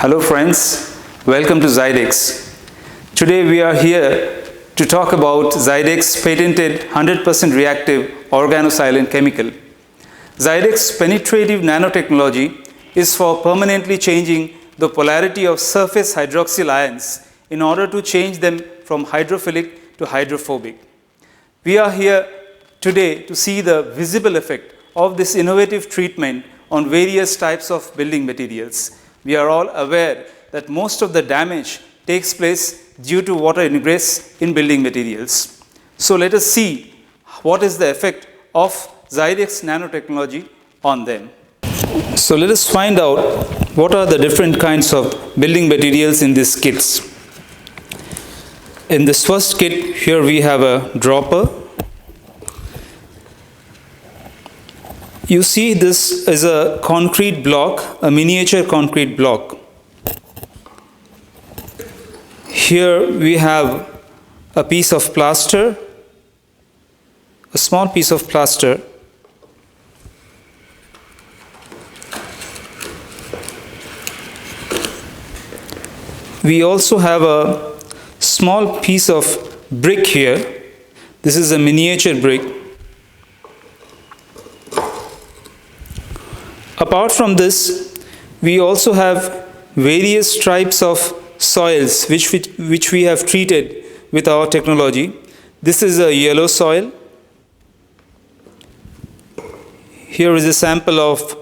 Hello friends, welcome to Zydex. Today we are here to talk about Zydex patented 100% reactive organosilane chemical. Zydex penetrative nanotechnology is for permanently changing the polarity of surface hydroxyl ions in order to change them from hydrophilic to hydrophobic. We are here today to see the visible effect of this innovative treatment on various types of building materials. We are all aware that most of the damage takes place due to water ingress in building materials. So let us see what is the effect of Zydex nanotechnology on them. So let us find out what are the different kinds of building materials in these kits. In this first kit, here we have a dropper. You see, this is a concrete block, a miniature concrete block. Here we have a piece of plaster, a small piece of plaster. We also have a small piece of brick here. This is a miniature brick. Apart from this, we also have various types of soils which we have treated with our technology. This is a yellow soil. Here is a sample of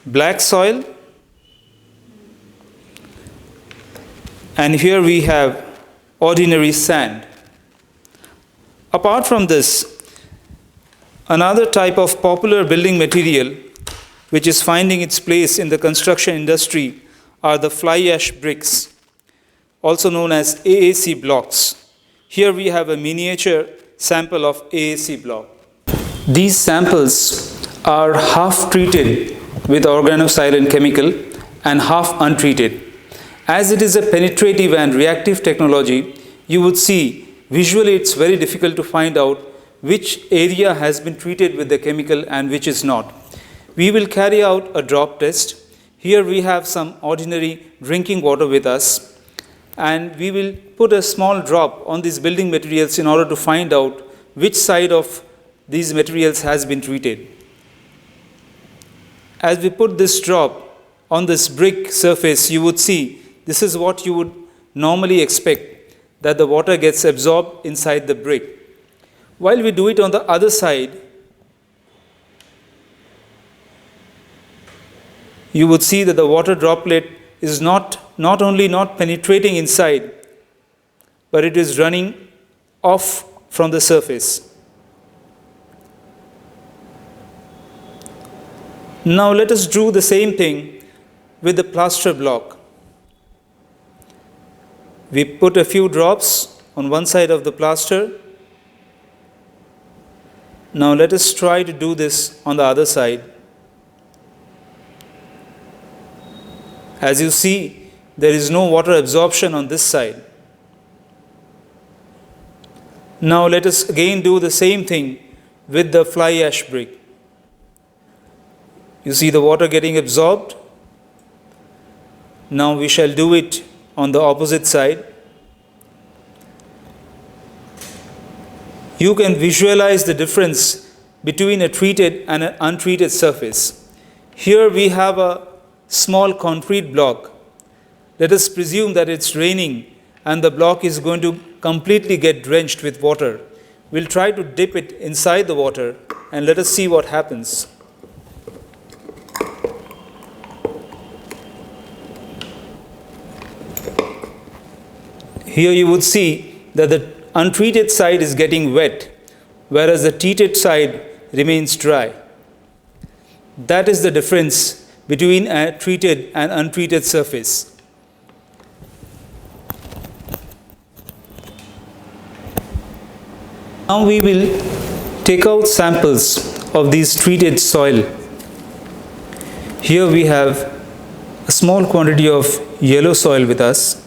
black soil. And here we have ordinary sand. Apart from this, another type of popular building material which is finding its place in the construction industry are the fly ash bricks, also known as AAC blocks. Here we have a miniature sample of AAC block. These samples are half treated with organosilane chemical and half untreated. As it is a penetrative and reactive technology, you would see visually it's very difficult to find out which area has been treated with the chemical and which is not. We will carry out a drop test. Here we have some ordinary drinking water with us, and we will put a small drop on these building materials in order to find out which side of these materials has been treated. As we put this drop on this brick surface, you would see this is what you would normally expect, that the water gets absorbed inside the brick. While we do it on the other side, you would see that the water droplet is not only not penetrating inside, but it is running off from the surface. Now let us do the same thing with the plaster block. We put a few drops on one side of the plaster. Now let us try to do this on the other side. As you see, there is no water absorption on this side. Now let us again do the same thing with the fly ash brick. You see the water getting absorbed. Now we shall do it on the opposite side. You can visualize the difference between a treated and an untreated surface. Here we have a small concrete block. Let us presume that it's raining and the block is going to completely get drenched with water. We'll try to dip it inside the water and let us see what happens. Here you would see that the untreated side is getting wet, whereas the treated side remains dry. That is the difference between a treated and untreated surface. Now we will take out samples of these treated soil. Here we have a small quantity of yellow soil with us.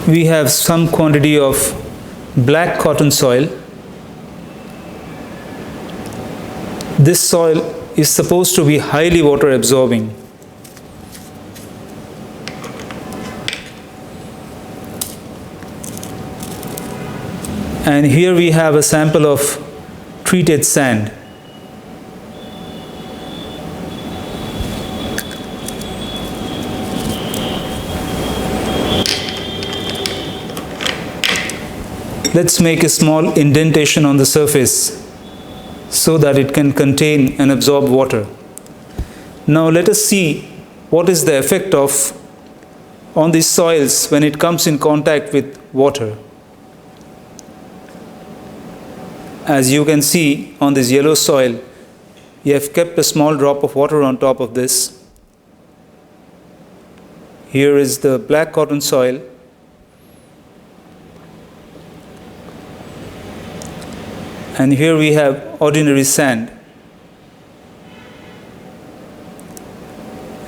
We have some quantity of black cotton soil. this soil is supposed to be highly water absorbing. And here we have a sample of treated sand. Let's make a small indentation on the surface so that it can contain and absorb water. Now let us see what is the effect on these soils when it comes in contact with water. As you can see on this yellow soil, we have kept a small drop of water on top of this. Here is the black cotton soil. And here we have ordinary sand.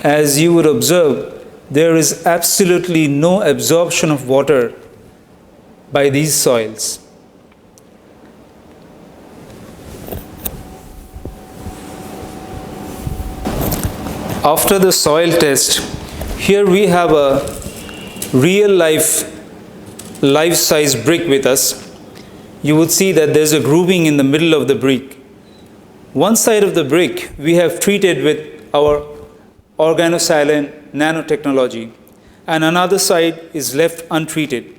As you would observe, there is absolutely no absorption of water by these soils. After the soil test, here we have a real life-size brick with us. You would see that there's a grooving in the middle of the brick. One side of the brick we have treated with our organosilane nanotechnology, and another side is left untreated.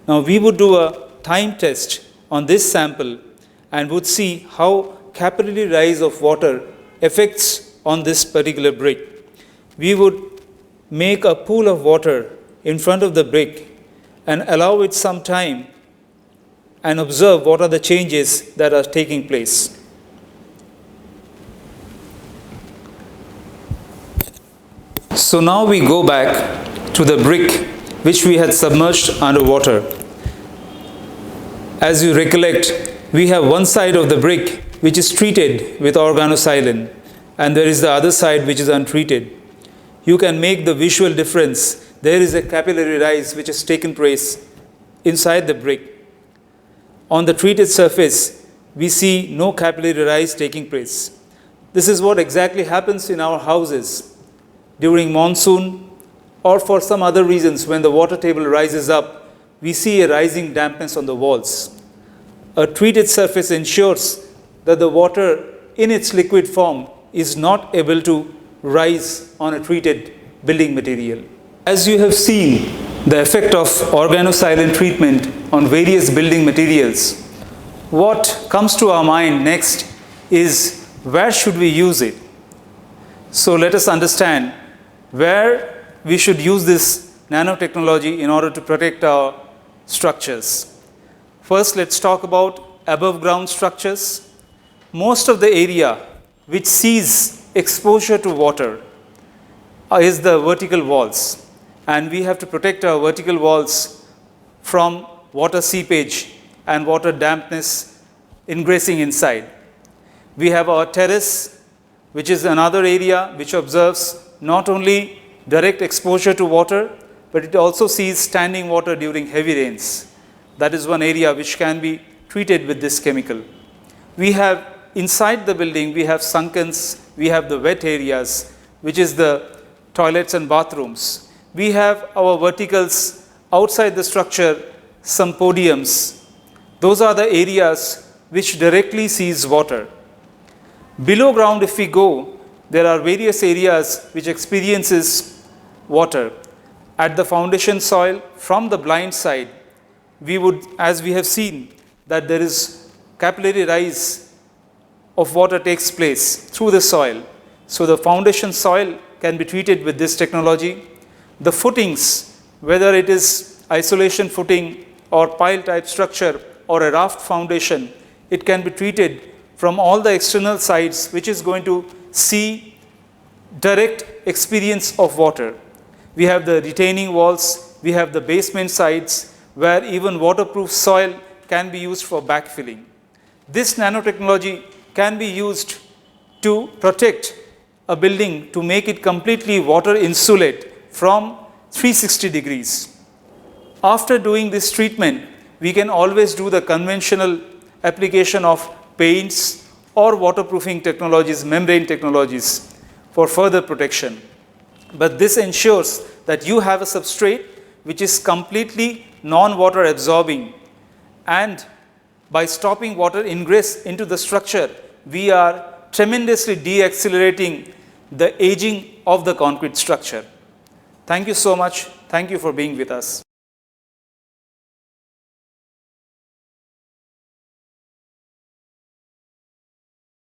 Now we would do a time test on this sample and would see how capillary rise of water affects on this particular brick. We would make a pool of water in front of the brick and allow it some time and observe what are the changes that are taking place. So now we go back to the brick which we had submerged underwater. As you recollect, we have one side of the brick which is treated with organosilane, and there is the other side which is untreated. You can make the visual difference. There is a capillary rise which has taken place inside the brick. On the treated surface, we see no capillary rise taking place. This is what exactly happens in our houses during monsoon or for some other reasons. When the water table rises up, we see a rising dampness on the walls. A treated surface ensures that the water in its liquid form is not able to rise on a treated building material. As you have seen the effect of organosilane treatment on various building materials, what comes to our mind next is where should we use it? So let us understand where we should use this nanotechnology in order to protect our structures. First, let's talk about above ground structures. Most of the area which sees exposure to water is the vertical walls, and we have to protect our vertical walls from water seepage and water dampness ingressing inside. We have our terrace, which is another area which observes not only direct exposure to water, but it also sees standing water during heavy rains. That is one area which can be treated with this chemical. We have inside the building, we have sunkens, we have the wet areas, which is the toilets and bathrooms. We have our verticals outside the structure, some podiums. Those are the areas which directly sees water. Below ground, if we go, there are various areas which experiences water. At the foundation soil, from the blind side, we would, as we have seen, that there is capillary rise of water takes place through the soil. So the foundation soil can be treated with this technology. The footings, whether it is isolation footing or pile type structure or a raft foundation, it can be treated from all the external sides, which is going to see direct experience of water. We have the retaining walls, we have the basement sides, where even waterproof soil can be used for backfilling. This nanotechnology can be used to protect a building, to make it completely water insulate from 360 degrees. After doing this treatment, we can always do the conventional application of paints or waterproofing technologies, membrane technologies for further protection. But this ensures that you have a substrate which is completely non-water absorbing, and by stopping water ingress into the structure, we are tremendously deaccelerating the aging of the concrete structure. Thank you so much. Thank you for being with us.